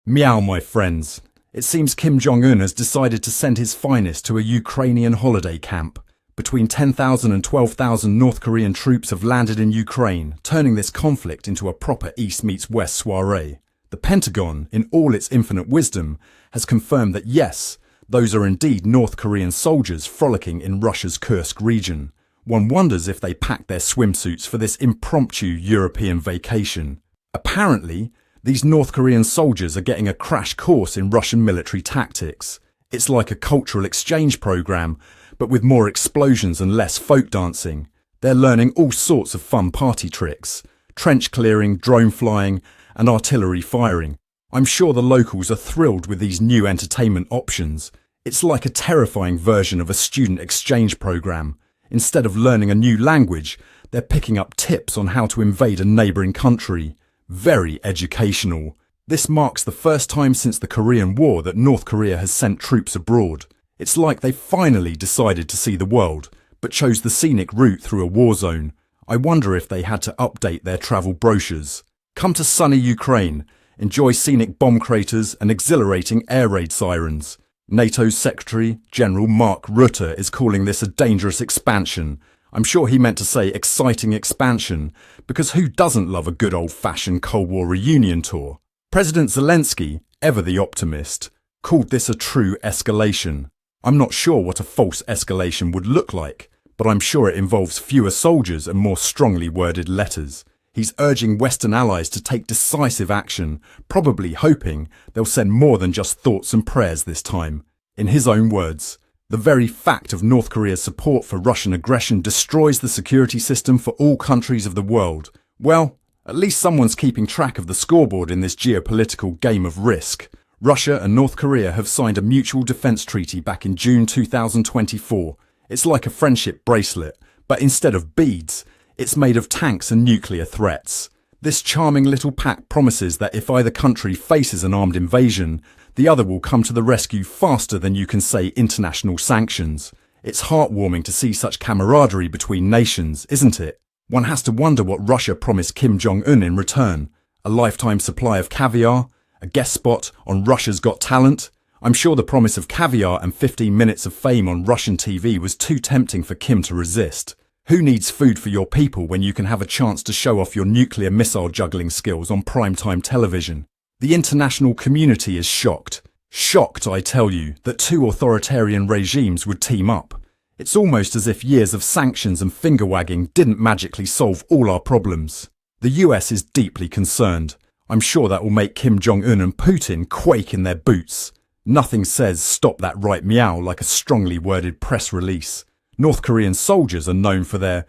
Meow, my friends. It seems Kim Jong-un has decided to send his finest to a Ukrainian holiday camp. Between 10,000 and 12,000 North Korean troops have landed in Ukraine, turning this conflict into a proper East meets West soiree. The Pentagon, in all its infinite wisdom, has confirmed that yes, those are indeed North Korean soldiers frolicking in Russia's Kursk region. One wonders if they packed their swimsuits for this impromptu European vacation. Apparently, these North Korean soldiers are getting a crash course in Russian military tactics. It's like a cultural exchange program, but with more explosions and less folk dancing. They're learning all sorts of fun party tricks: trench clearing, drone flying, and artillery firing. I'm sure the locals are thrilled with these new entertainment options. It's like a terrifying version of a student exchange program. Instead of learning a new language, they're picking up tips on how to invade a neighbouring country. Very educational. This marks the first time since the Korean War that North Korea has sent troops abroad. It's like they finally decided to see the world, but chose the scenic route through a war zone. I wonder if they had to update their travel brochures. Come to sunny Ukraine. Enjoy scenic bomb craters and exhilarating air raid sirens. NATO's Secretary General Mark Rutte is calling this a dangerous expansion. I'm sure he meant to say exciting expansion, because who doesn't love a good old-fashioned Cold War reunion tour? President Zelenskyy, ever the optimist, called this a true escalation. I'm not sure what a false escalation would look like, but I'm sure it involves fewer soldiers and more strongly worded letters. He's urging Western allies to take decisive action, probably hoping they'll send more than just thoughts and prayers this time. In his own words, the very fact of North Korea's support for Russian aggression destroys the security system for all countries of the world. Well, at least someone's keeping track of the scoreboard in this geopolitical game of risk. Russia and North Korea have signed a mutual defence treaty back in June 2024. It's like a friendship bracelet, but instead of beads, it's made of tanks and nuclear threats. This charming little pact promises that if either country faces an armed invasion, the other will come to the rescue faster than you can say international sanctions. It's heartwarming to see such camaraderie between nations, isn't it? One has to wonder what Russia promised Kim Jong-un in return. A lifetime supply of caviar? A guest spot on Russia's Got Talent? I'm sure the promise of caviar and 15 minutes of fame on Russian TV was too tempting for Kim to resist. Who needs food for your people when you can have a chance to show off your nuclear missile juggling skills on primetime television? The international community is shocked. Shocked, I tell you, that two authoritarian regimes would team up. It's almost as if years of sanctions and finger-wagging didn't magically solve all our problems. The US is deeply concerned. I'm sure that will make Kim Jong-un and Putin quake in their boots. Nothing says stop that right meow like a strongly worded press release. North Korean soldiers are known for their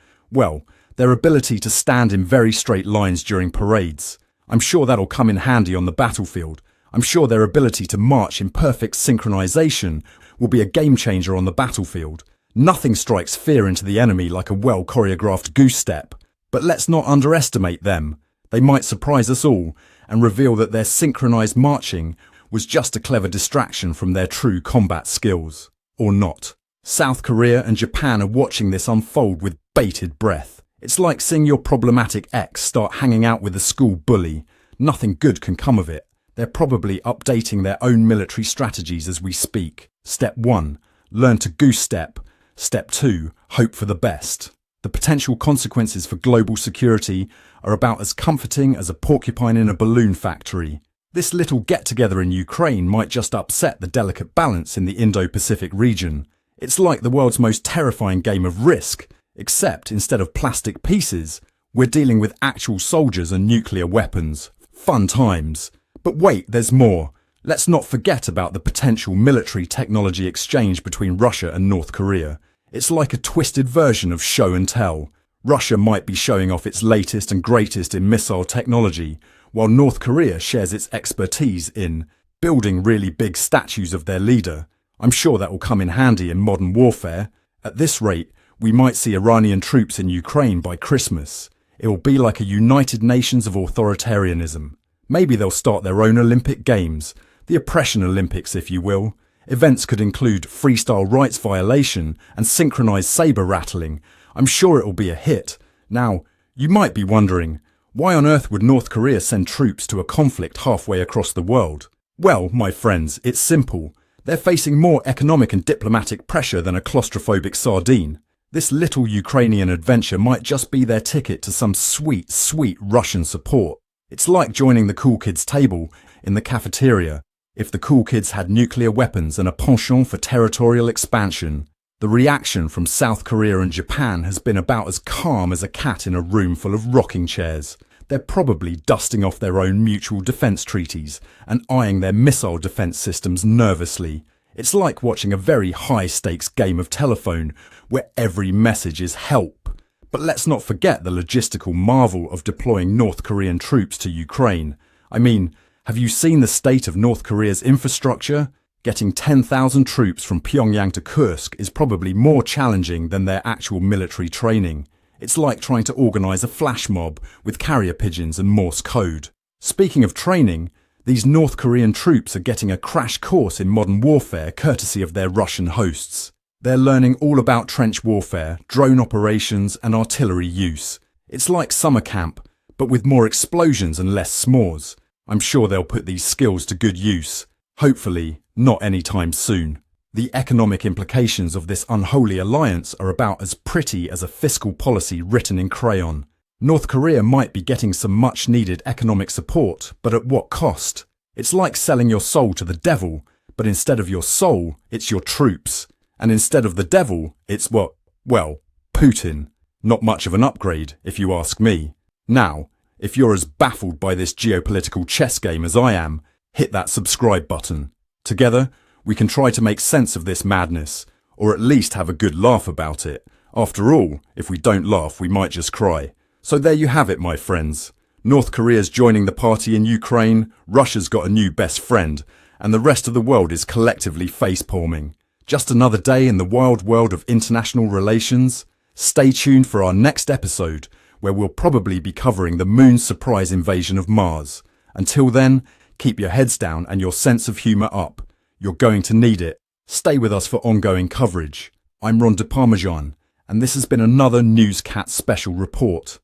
ability to stand in very straight lines during parades. I'm sure that'll come in handy on the battlefield. I'm sure their ability to march in perfect synchronization will be a game changer on the battlefield. Nothing strikes fear into the enemy like a well-choreographed goose step. But let's not underestimate them. They might surprise us all and reveal that their synchronized marching was just a clever distraction from their true combat skills. Or not. South Korea and Japan are watching this unfold with bated breath. It's like seeing your problematic ex start hanging out with a school bully. Nothing good can come of it. They're probably updating their own military strategies as we speak. Step 1. Learn to goose step. Step 2. Hope for the best. The potential consequences for global security are about as comforting as a porcupine in a balloon factory. This little get-together in Ukraine might just upset the delicate balance in the Indo-Pacific region. It's like the world's most terrifying game of Risk, except instead of plastic pieces, we're dealing with actual soldiers and nuclear weapons. Fun times. But wait, there's more. Let's not forget about the potential military technology exchange between Russia and North Korea. It's like a twisted version of show and tell. Russia might be showing off its latest and greatest in missile technology, while North Korea shares its expertise in building really big statues of their leader. I'm sure that will come in handy in modern warfare. At this rate, we might see Iranian troops in Ukraine by Christmas. It will be like a United Nations of authoritarianism. Maybe they'll start their own Olympic Games, the oppression Olympics if you will. Events could include freestyle rights violation and synchronized saber rattling. I'm sure it will be a hit. Now, you might be wondering, Why on earth would North Korea send troops to a conflict halfway across the world? Well, my friends, it's simple. They're facing more economic and diplomatic pressure than a claustrophobic sardine. This little Ukrainian adventure might just be their ticket to some sweet, sweet Russian support. It's like joining the cool kids table in the cafeteria if the cool kids had nuclear weapons and a penchant for territorial expansion. The reaction from South Korea and Japan has been about as calm as a cat in a room full of rocking chairs. They're probably dusting off their own mutual defence treaties and eyeing their missile defence systems nervously. It's like watching a very high-stakes game of telephone where every message is help. But let's not forget the logistical marvel of deploying North Korean troops to Ukraine. I mean, have you seen the state of North Korea's infrastructure? Getting 10,000 troops from Pyongyang to Kursk is probably more challenging than their actual military training. It's like trying to organise a flash mob with carrier pigeons and Morse code. Speaking of training, these North Korean troops are getting a crash course in modern warfare courtesy of their Russian hosts. They're learning all about trench warfare, drone operations and artillery use. It's like summer camp, but with more explosions and less s'mores. I'm sure they'll put these skills to good use. Hopefully, not anytime soon. The economic implications of this unholy alliance are about as pretty as a fiscal policy written in crayon. North Korea might be getting some much-needed economic support, but at what cost? It's like selling your soul to the devil, but instead of your soul, it's your troops. And instead of the devil, it's what? Well, Putin. Not much of an upgrade, if you ask me. Now, if you're as baffled by this geopolitical chess game as I am, hit that subscribe button. Together, we can try to make sense of this madness, or at least have a good laugh about it. After all, if we don't laugh, we might just cry. So there you have it, my friends. North Korea's joining the party in Ukraine, Russia's got a new best friend, and the rest of the world is collectively face-palming. Just another day in the wild world of international relations. Stay tuned for our next episode, where we'll probably be covering the moon's surprise invasion of Mars. Until then, keep your heads down and your sense of humour up. You're going to need it. Stay with us for ongoing coverage. I'm Ron de Parmesan, and this has been another Newscat special report.